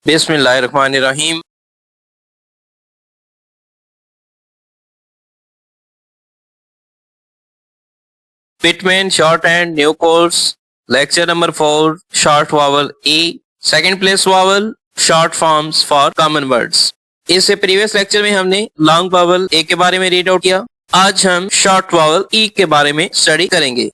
बिस्मिल्लाहिर्रहमानिर्रहीम। Pitman short and new course lecture number 4 short vowel E second place vowel short forms for common words। इससे previous lecture में हमने long vowel ए के बारे में read out किया। आज हम शॉर्ट वावल ई के बारे में स्टडी करेंगे।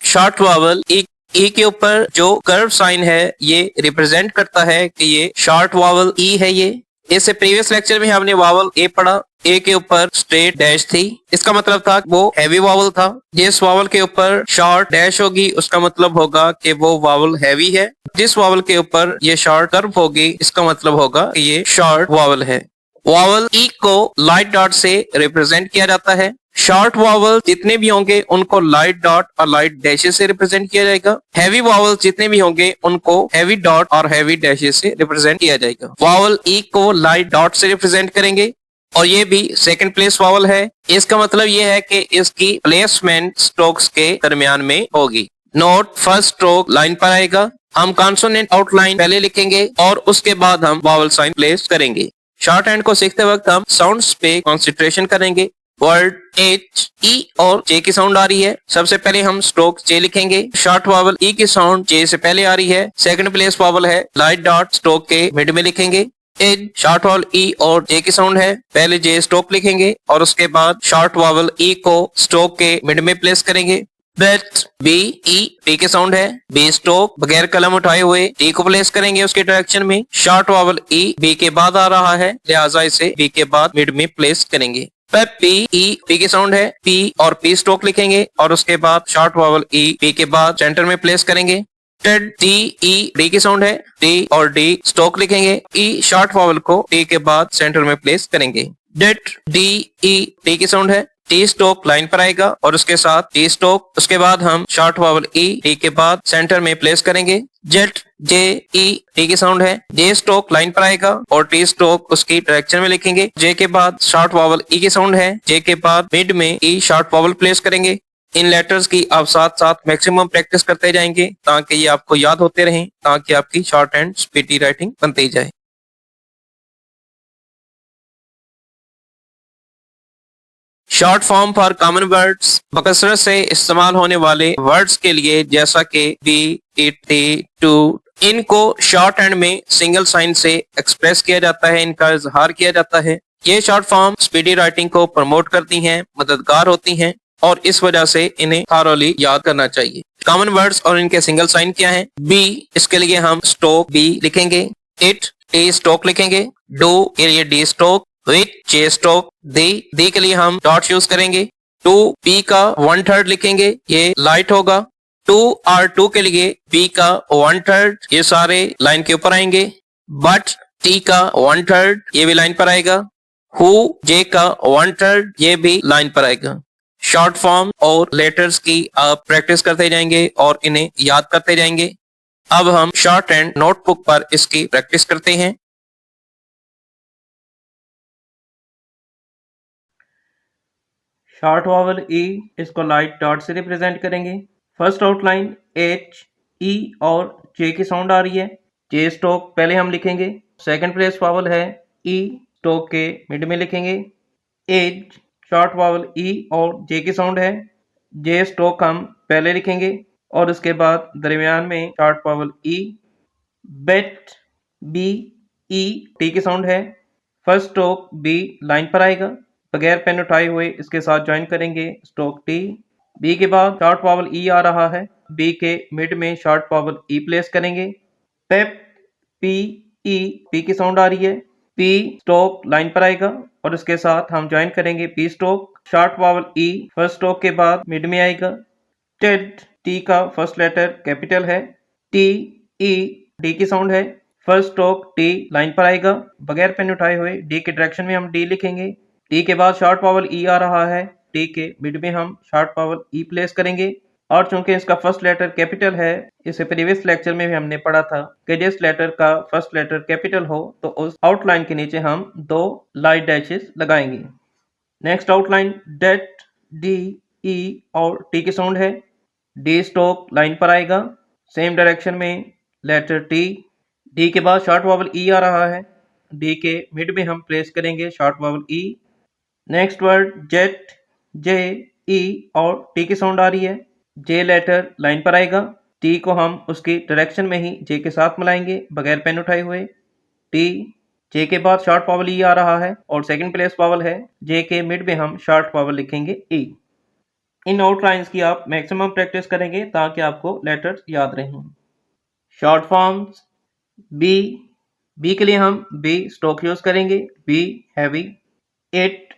शॉर्ट वावल ई के ऊपर जो कर्व साइन है ये रिप्रेजेंट करता है कि ये शॉर्ट वावल ई है। ये इससे प्रीवियस लेक्चर में हमने वावल ए पढ़ा। ए के ऊपर स्ट्रेट डैश थी, इसका मतलब था वो हैवी वावल था। जिस वावल के ऊपर शॉर्ट डैश होगी उसका मतलब होगा कि वो वावल हैवी है। जिस वावल के ऊपर ये शॉर्ट कर्व होगी इसका मतलब होगा कि ये शॉर्ट वावल है। वावल ई को लाइट डॉट से रिप्रेजेंट किया जाता है। शॉर्ट वावल जितने भी होंगे उनको लाइट डॉट और लाइट डैशेस से रिप्रेजेंट किया जाएगा। हैवी वावल जितने भी होंगे उनको हैवी डॉट और हैवी डैशेस से रिप्रेजेंट किया जाएगा। वावल ई को लाइट डॉट से रिप्रेजेंट करेंगे और ये भी सेकंड प्लेस वावल है। इसका मतलब ये है कि इसकी प्लेसमेंट स्ट्रोक्स के दरमियान में होगी। नोट फर्स्ट स्ट्रोक लाइन पर आएगा। हम कॉन्सोनेंट आउटलाइन पहले लिखेंगे और उसके बाद हम वावल साइन प्लेस करेंगे। शॉर्ट हैंड को सीखते वक्त हम साउंड्स पे कॉन्सेंट्रेशन करेंगे। वर्ड एच ई और जे की साउंड आ रही है। सबसे पहले हम स्ट्रोक जे लिखेंगे। शॉर्ट वावल ई की साउंड जे से पहले आ रही है। सेकंड प्लेस वावल है लाइट डॉट, स्ट्रोक के मिड में लिखेंगे। एज शॉर्ट वावल ई और जे की साउंड है। पहले जे स्ट्रोक लिखेंगे और उसके बाद शॉर्ट वावल ई को स्ट्रोक के मिड में प्लेस करेंगे। बेट बी ई टी के साउंड है। बी स्ट्रोक बगैर कलम उठाए हुए टी को प्लेस करेंगे उसके डायरेक्शन में। शॉर्ट वावल ई बी के बाद आ रहा है, लिहाजा इसे बी के बाद मिड में प्लेस करेंगे। पी ई पी की साउंड है। पी और पी स्ट्रोक लिखेंगे और उसके बाद शॉर्ट वावल ई पी के बाद सेंटर में प्लेस करेंगे। टी ई डी की साउंड है। टी और डी स्ट्रोक लिखेंगे। ई शॉर्ट वावल को टी के बाद सेंटर में प्लेस करेंगे। डेट डी ई टी की साउंड है। टी स्ट्रोक लाइन पर आएगा और उसके साथ टी स्ट्रोक, उसके बाद हम शॉर्ट वावल ई टी के बाद सेंटर में प्लेस करेंगे। जेट जे ई टी की साउंड है। जे स्ट्रोक लाइन पर आएगा और टी स्ट्रोक उसकी डायरेक्शन में लिखेंगे। जे के बाद शॉर्ट वावल ई की साउंड है। जे के बाद मिड में ई शॉर्ट वावल प्लेस करेंगे। इन लेटर्स की आप साथ साथ मैक्सिमम प्रैक्टिस करते जाएंगे ताकि ये आपको याद होते रहें, ताकि आपकी शॉर्ट एंड स्पीडी राइटिंग बनती जाए। Short form for common words बकसरत से इस्तेमाल होने वाले वर्ड्स के लिए, जैसा कि बी, इट, टी, टू, इनको शॉर्ट हैंड में सिंगल साइन से एक्सप्रेस किया जाता है, इनका इजहार किया जाता है। ये शॉर्ट फॉर्म स्पीडी राइटिंग को प्रमोट करती हैं, मददगार होती हैं और इस वजह से इन्हें थॉरोली याद करना चाहिए। कॉमन वर्ड्स और इनके सिंगल साइन क्या हैं? बी, इसके लिए हम स्ट्रोक बी लिखेंगे। इट टी स्ट्रोक लिखेंगे। डू के लिए डी स्ट्रोक। विच जे स्ट्रोक। दी के लिए हम डॉट यूज करेंगे। टू पी का 1/3 लिखेंगे, ये लाइट होगा। टू और टू के लिए पी का 1/3, ये सारे लाइन के ऊपर आएंगे। बट टी का 1/3 ये भी लाइन पर आएगा। हु जे का 1/3 ये भी लाइन पर आएगा। शॉर्ट फॉर्म और लेटर्स की आप प्रैक्टिस करते जाएंगे और इन्हें याद करते जाएंगे। अब हम शॉर्ट एंड नोटबुक पर इसकी प्रैक्टिस करते हैं। शॉर्ट वावल ई, इसको लाइट डॉट से रिप्रेजेंट करेंगे। फर्स्ट आउटलाइन एच ई और जे की साउंड आ रही है। जे स्ट्रोक पहले हम लिखेंगे। सेकंड प्लेस वावल है ई, स्ट्रोक के मिड में लिखेंगे। एज शॉर्ट वावल ई और जे की साउंड है। जे स्ट्रोक हम पहले लिखेंगे और उसके बाद दरमियान में शॉर्ट वावल ई। बेट बी ई टी की साउंड है। फर्स्ट स्ट्रोक बी लाइन पर आएगा, बगैर पेन उठाए हुए इसके साथ ज्वाइन करेंगे स्ट्रोक टी। बी के बाद शॉर्ट वावल ई आ रहा है, बी के मिड में शॉर्ट वावल ई प्लेस करेंगे। पेप पी ई पी की साउंड आ रही है। पी स्ट्रोक लाइन पर आएगा और उसके साथ हम ज्वाइन करेंगे पी स्ट्रोक। शॉर्ट वावल ई फर्स्ट स्ट्रोक के बाद मिड में आएगा। टेड टी का फर्स्ट लेटर कैपिटल है। टी ई डी की साउंड है। फर्स्ट स्ट्रोक टी लाइन पर आएगा, बगैर पेन उठाए हुए डी के डायरेक्शन में हम डी लिखेंगे। टी के बाद शॉर्ट वावल ई आ रहा है, टी के मिड में हम शॉर्ट वावल ई प्लेस करेंगे। और चूंकि इसका फर्स्ट लेटर कैपिटल है, इसे प्रीवियस लेक्चर में भी हमने पढ़ा था कि जिस लेटर का फर्स्ट लेटर कैपिटल हो तो उस आउटलाइन के नीचे हम 2 लाइट डैशेस लगाएंगे। Next outline date D E और टी की साउंड है। डी स्ट्रोक लाइन पर आएगा, सेम डायरेक्शन में लेटर टी, डी के बाद शॉर्ट वावल ई आ रहा है, डी के मिड में हम प्लेस करेंगे शॉर्ट वावल ई। नेक्स्ट वर्ड जेट, जे, ई और टी की साउंड आ रही है, जे लेटर लाइन पर आएगा, टी को हम उसकी डायरेक्शन में ही जे के साथ मिलाएंगे बगैर पेन उठाए हुए। टी, जे के बाद शॉर्ट वावल ई आ रहा है और सेकंड प्लेस वावल है, जे के मिड में हम शॉर्ट वावल लिखेंगे ई। इन आउटलाइंस की आप मैक्सिमम प्रैक्टिस करेंगे ताकि आपको लेटर्स याद रहें। शॉर्ट फॉर्म्स बी, बी के लिए हम बी स्टोक यूज करेंगे, बी हैवी। इट,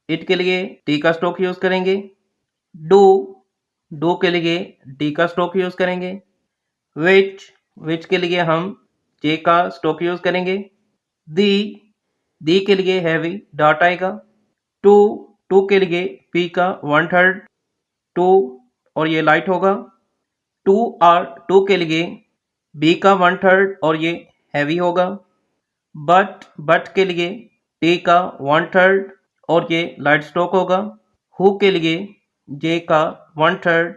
इट के लिए टी का स्टोक यूज करेंगे। डू, डू के लिए डी का स्टोक यूज करेंगे। विच, विच के लिए हम जे का स्टोक यूज करेंगे। दी के लिए हैवी डॉट आएगा। टू, टू के लिए पी का 1/3 टू और ये लाइट होगा। टू और टू के लिए बी का 1/3 और ये हैवी होगा। बट के लिए टी का 1/3 और ये लाइट स्ट्रोक होगा। हु के लिए जे का 1/3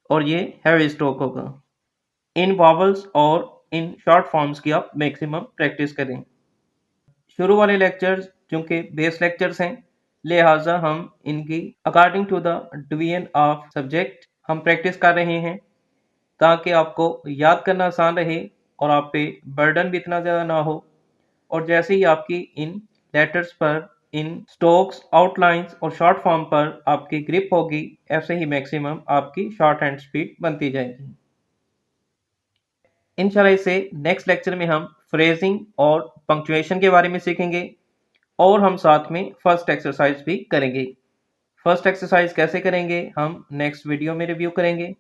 और ये हैवी स्ट्रोक होगा। इन वॉवल्स और इन शॉर्ट फॉर्म्स की आप मैक्सिमम प्रैक्टिस करें। शुरू वाले लेक्चर्स चूँकि बेस लेक्चर्स हैं, लिहाजा हम इनकी according to the division of subject हम प्रैक्टिस कर रहे हैं ताकि आपको याद करना आसान रहे और आप पे बर्डन भी इतना ज़्यादा ना हो। और जैसे ही आपकी इन लेटर्स पर, इन स्ट्रोक्स, आउटलाइंस और शॉर्ट फॉर्म पर आपकी ग्रिप होगी, ऐसे ही मैक्सिमम आपकी शॉर्ट हैंड स्पीड बनती जाएगी। इंशाल्लाह इससे नेक्स्ट लेक्चर में हम फ्रेजिंग और पंक्चुएशन के बारे में सीखेंगे और हम साथ में फर्स्ट एक्सरसाइज भी करेंगे। फर्स्ट एक्सरसाइज कैसे करेंगे हम नेक्स्ट वीडियो में रिव्यू करेंगे।